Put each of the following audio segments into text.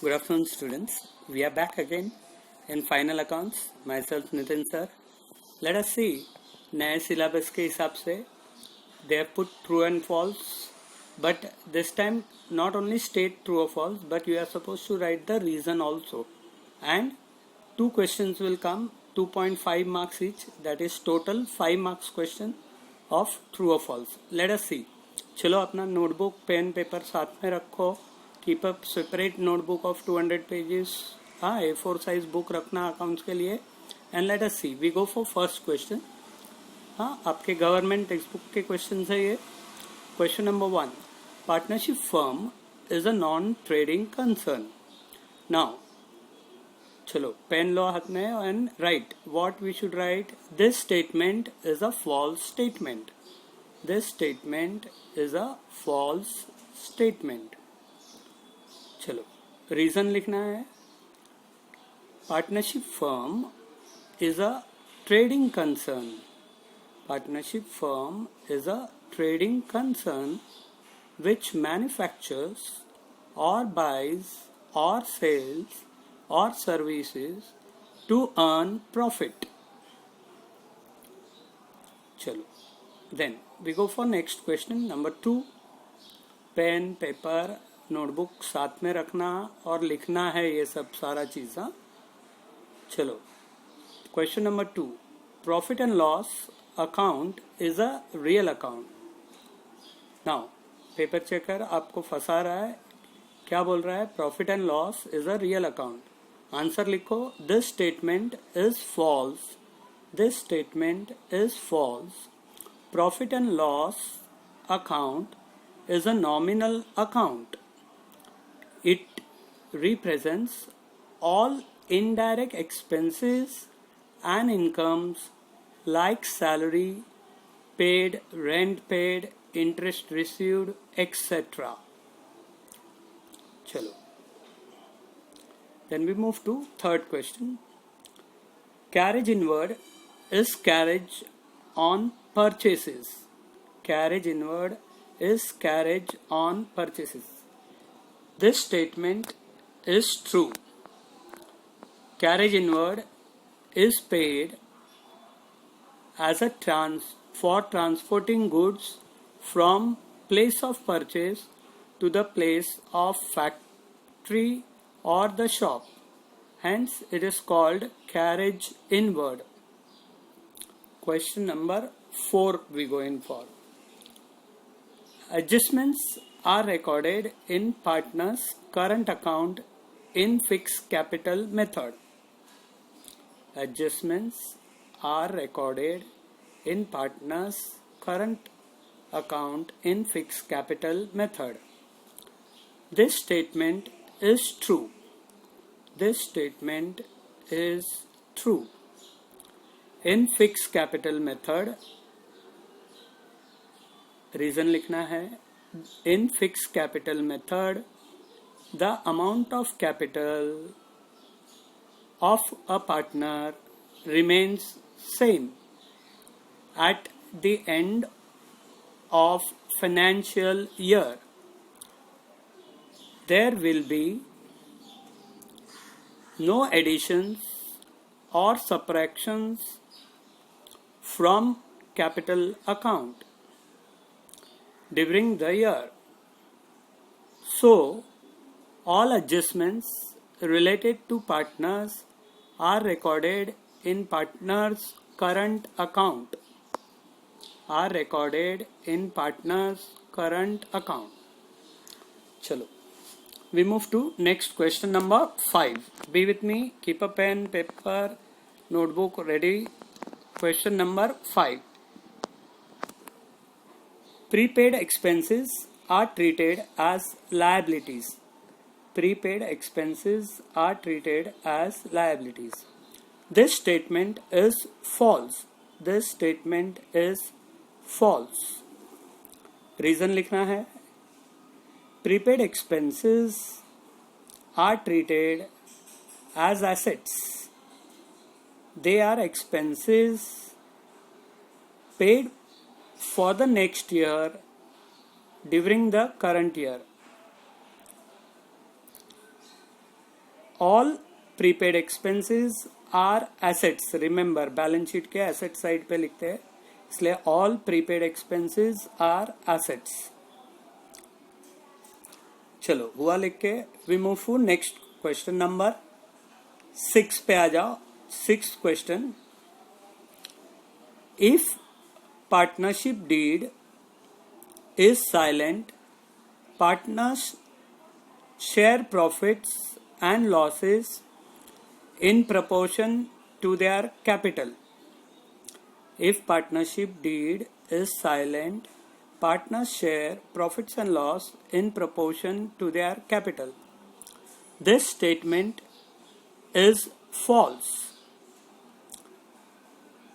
Good afternoon, students. We are back again in final accounts. Myself, Nitin sir. Let us see. नए syllabus के हिसाब से they have put true and false, but this time not only state true or false, but you are supposed to write the reason also. And two questions will come, 2.5 marks each. That is total 5 marks question of true or false. Let us see. चलो अपना notebook pen paper साथ में रखो. Keep up separate notebook of 200 pages. हाँ, A4 size book रखना accounts के लिए. And let us see. We go for first question. हाँ, आपके गवर्नमेंट टेक्स्ट बुक के क्वेश्चन है ये. Question number 1. Partnership firm is a non trading concern. Now चलो पेन लो हाथ में and write what we should write. This statement is a false statement. This statement is a false statement. चलो reason लिखना है. Partnership firm is a trading concern. Partnership firm is a trading concern which manufactures or buys or sells or services to earn profit. चलो then we go for next question number 2. Pen paper notebook साथ में रखना और लिखना है ये सब सारा चीज. हाँ चलो question number 2. Profit and loss account is a real account. Now paper checker आपको फंसा रहा है. क्या बोल रहा है? Profit and loss is a real account. Answer लिखो. This statement is false. This statement is false. Profit and loss account is a nominal account. It represents all indirect expenses and incomes like salary paid, rent paid, interest received, etc. Chalo. Then we move to third question. Carriage inward is carriage on purchases. Carriage inward is carriage on purchases. This statement is true. Carriage inward is paid as a for transporting goods from place of purchase to the place of factory or the shop. Hence it is called carriage inward. Question number 4 we go in for. Adjustments are recorded in partner's current account in fixed capital method. Adjustments are recorded in partner's current account in fixed capital method. This statement is true. This statement is true. In fixed capital method, reason लिखना है. In fix capital method the amount of capital of a partner remains same at the end of financial year. There will be no additions or subtractions from capital account during the year. So, all adjustments related to partners are recorded in partners' current account. Are recorded in partners' current account. Chalo. We move to next question number 5. Be with me. Keep a pen, paper, notebook ready. Question number 5. Prepaid expenses are treated as liabilities. Prepaid expenses are treated as liabilities. This statement is false. This statement is false. Reason लिखना है. Prepaid expenses are treated as assets. They are expenses paid for the next year during the current year. all prepaid expenses are assets. Remember, balance sheet के asset side पे लिखते हैं, इसलिए all prepaid expenses are assets. चलो हुआ लिख के we move to next question number 6 पे आ जाओ. 6th question. If partnership deed is silent, partners share profits and losses in proportion to their capital. If partnership deed is silent, partners share profits and loss in proportion to their capital. This statement is false.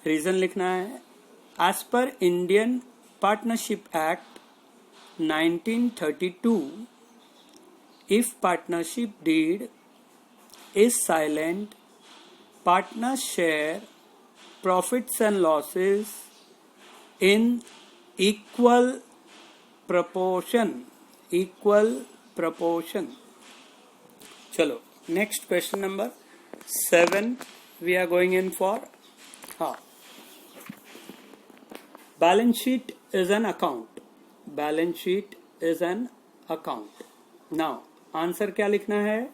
Reason लिखना है. As per Indian Partnership Act 1932, if partnership deed is silent, partners share profits and losses in equal proportion. Equal proportion. चलो next question number 7 we are going in for. Balance sheet is an account. Balance sheet is an account. Now answer क्या लिखना है?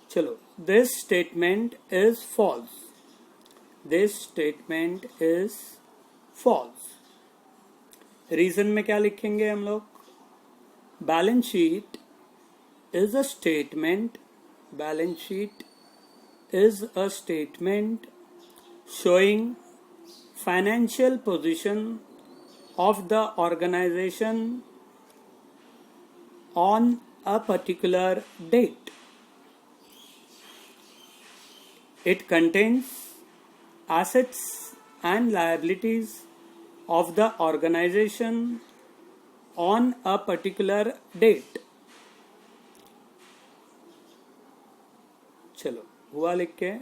चलो, this statement is false. This statement is false. Reason में क्या लिखेंगे हम लोग? Balance sheet is a statement. Balance sheet is a statement showing financial position of the organization on a particular date. It contains assets and liabilities of the organization on a particular date. चलो हुआ लिख के.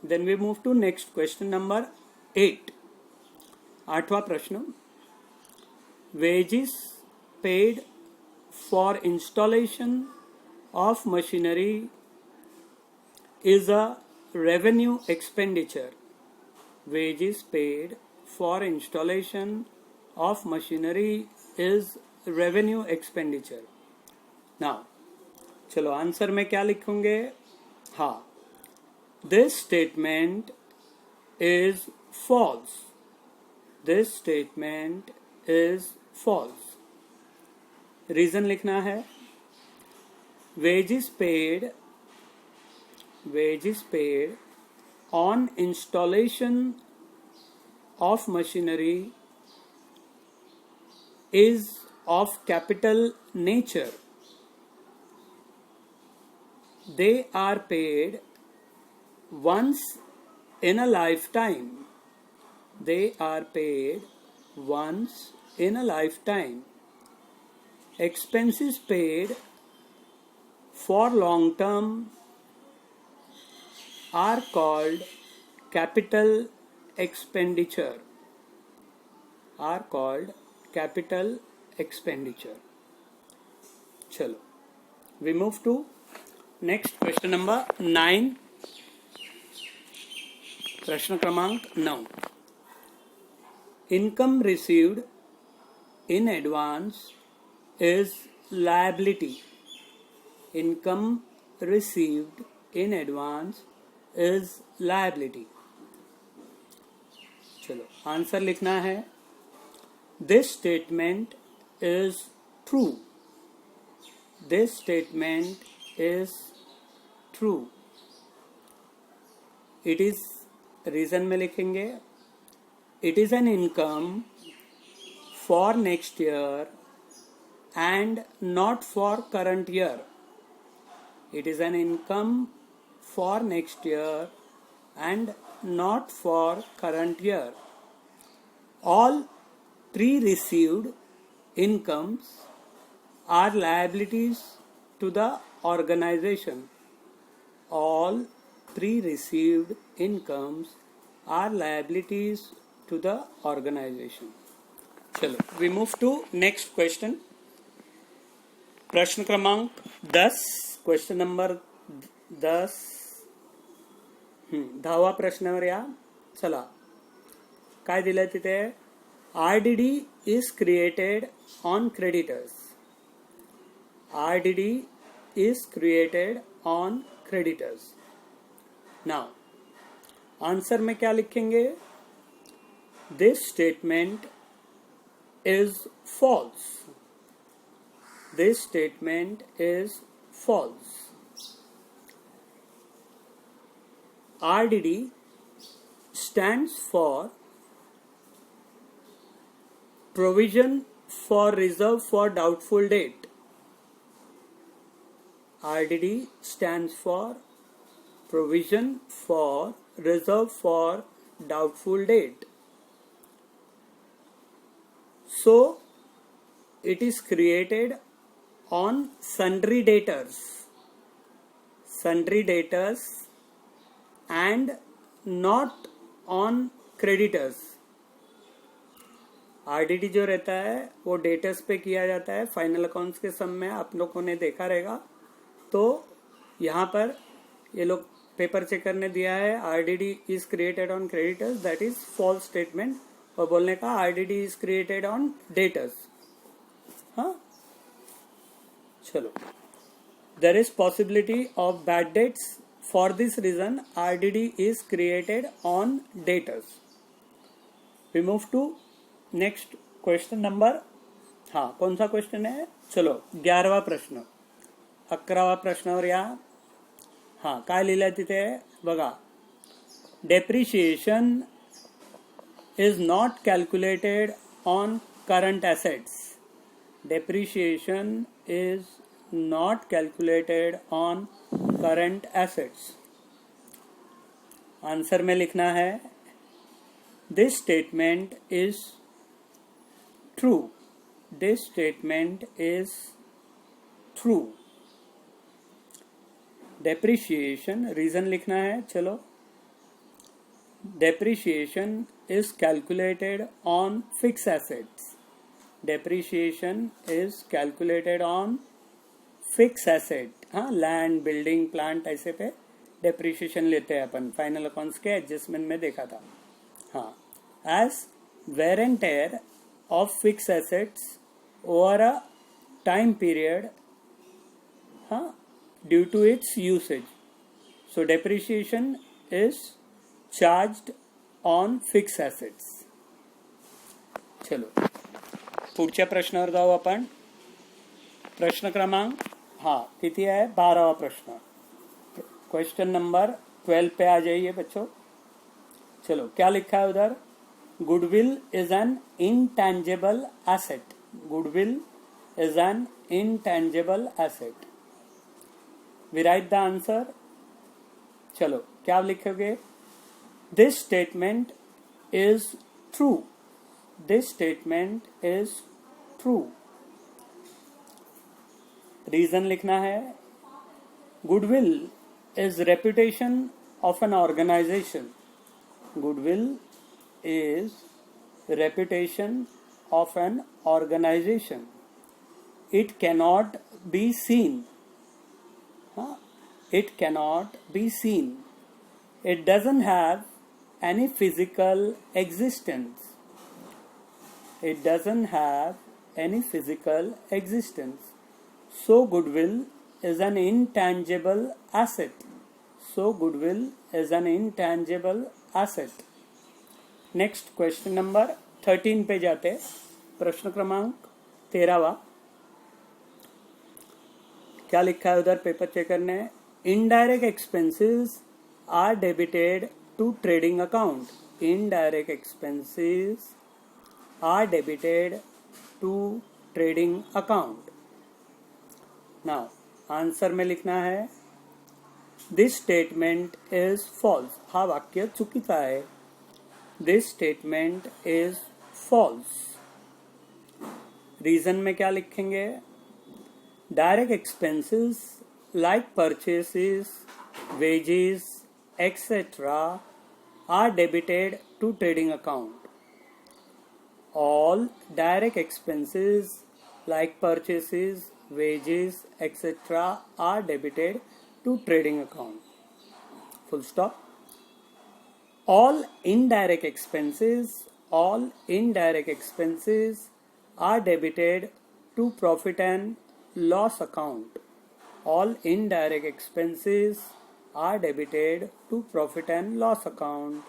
Then we move to next question number 8. 8वां प्रश्न. Wages paid for installation of machinery is a revenue expenditure. Wages paid for installation of machinery is revenue expenditure. Now, चलो answer में क्या लिखूंगे? हाँ, this statement is false. This statement is false. Reason लिखना है. Wages paid on installation of machinery is of capital nature. They are paid once in a lifetime. They are paid once in a lifetime. Expenses paid for long term are called capital expenditure. Are called capital expenditure. चलो, we move to next question number 9. प्रश्न क्रमांक 9. Income received in advance is liability. Income received in advance is liability. चलो answer लिखना है. This statement is true. This statement is true. It is, reason में लिखेंगे. It is an income for next year and not for current year. It is an income for next year and not for current year. All pre-received incomes are liabilities to the organization. All pre-received incomes are liabilities to the organization. चलो, we move to next question. प्रश्न क्रमांक 10. Question number 10. 10वा प्रश्नावर या. चला, काय दिलंय तिथे? RDD is created on creditors. RDD is created on creditors. Now, answer में क्या लिखेंगे? This statement is false. This statement is false. RDD stands for provision for reserve for doubtful debt. RDD stands for provision for reserve for doubtful debt. So, it is created on sundry debtors. Sundry debtors and not on creditors. RDD जो रहता है वो debtors पे किया जाता है. Final accounts के सम में आप लोगों ने देखा रहेगा. तो यहाँ पर ये लोग पेपर चेकर ने दिया है RDD is created on creditors. That is false statement. और बोलने का RDD is created on debtors. हाँ, चलो. There is possibility of bad debts. For this reason RDD is created on debtors. We move to next question number. हाँ, कौन सा question है? चलो, 11वा प्रश्न. 11वा प्रश्नावर या. हाँ, काय लिहिलंय तिथे बघा. Depreciation is not calculated on current assets. Depreciation is not calculated on current assets. Answer में लिखना है this statement is true. This statement is true. Depreciation reason लिखना है. चलो, depreciation is calculated on fixed assets. Depreciation is calculated on fixed asset. हाँ, land, building, plant ऐसे पे depreciation लेते हैं अपन. फाइनल अकाउंट्स के एडजस्टमेंट में देखा था. हाँ, as wear and tear of fix assets over a time period. हाँ, due to its usage. So depreciation is charged on fix assets. चलो, पुढच्या प्रश्नावर जाऊ आपण. प्रश्न क्रमांक किती आहे? 12वा प्रश्न. क्वेश्चन नंबर 12 पे आ जाइए बच्चों. चलो, क्या लिखा है उधर? Goodwill is an intangible asset. Goodwill is an intangible asset. We write the answer. चलो, क्या लिखोगे? This statement is true. This statement is true. Reason लिखना है. Goodwill is reputation of an organization. Goodwill is reputation of an organization. It cannot be seen. It cannot be seen. It doesn't have any physical existence. It doesn't have any physical existence. So goodwill is an intangible asset. So goodwill is an intangible asset. Next question number 13 पे जाते. प्रश्न क्रमांक 13वा. क्या लिखा है उधर paper checker ने? Indirect expenses are debited to trading account. Indirect expenses are debited to trading account. Now, answer में लिखना है this statement is false. हा वाक्य चुकीचा आहे. This statement is false. Reason में क्या लिखेंगे? Direct expenses like purchases, wages, etc. are debited to trading account. All direct expenses like purchases, wages, etc. are debited to trading account. Full stop. All indirect expenses are debited to profit and loss account. All indirect expenses are debited to profit and loss account.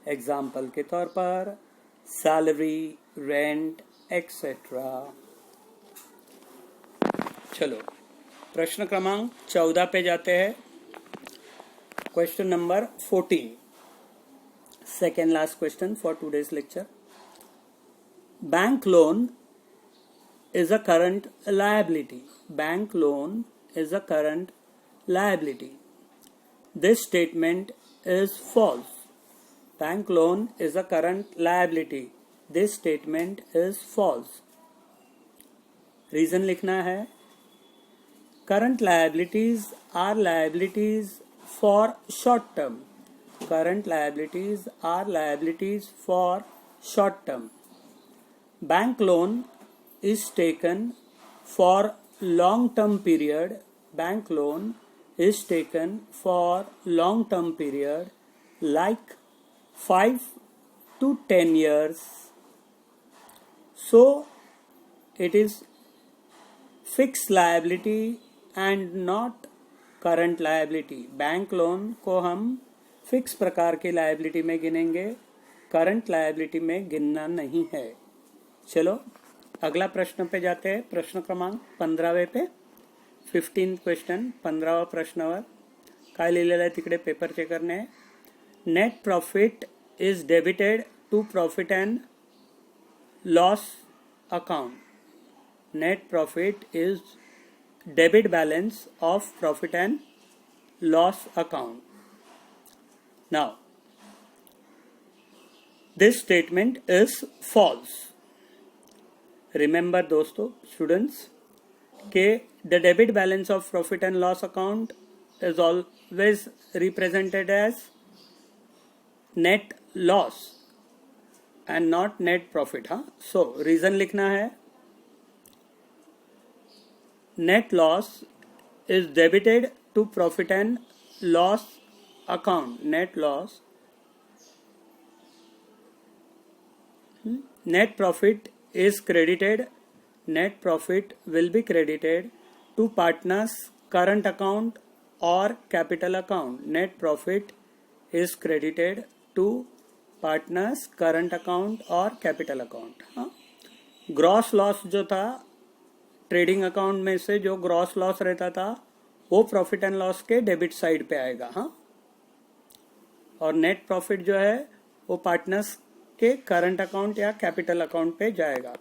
Example के तौर पर salary, rent etcetera. चलो प्रश्न क्रमांक 14 पे जाते हैं. Question number 14, second last question for today's lecture. Bank loan is a current liability. Bank loan is a current liability. This statement is false. Bank loan is a current liability. This statement is false. Reason लिखना है. Current liabilities are liabilities for short term. Current liabilities are liabilities for short term. Bank loan is taken for long term period. Bank loan is taken for long term period like 5 to 10 years. So it is fixed liability and not current liability. Bank loan को हम fix प्रकार के liability में गिनेंगे, current liability में गिनना नहीं है. चलो अगला प्रश्न पे जाते हैं. प्रश्न क्रमांक 15वें पे. 15 क्वेश्चन 15वा प्रश्नावर काय लिहिलेलं आहे तिकडे पेपर चेक करणे. Net profit is debited to profit and loss account. Net profit is debit balance of profit and loss account. Now this statement is false. Remember दोस्तों students के the debit balance of profit and loss account is always represented as net loss and not net profit. हाँ, so reason लिखना है. Net loss is debited to profit and loss account. Net loss. Net profit is credited. Net profit will be credited to partners current account or capital account. Net profit is credited to partners current account or capital account. हाँ, gross loss जो था trading account में से जो gross loss रहता था वो profit and loss के डेबिट साइड पे आएगा. हाँ, और नेट प्रॉफिट जो है वो पार्टनर्स के करंट अकाउंट या कैपिटल अकाउंट पे जाएगा.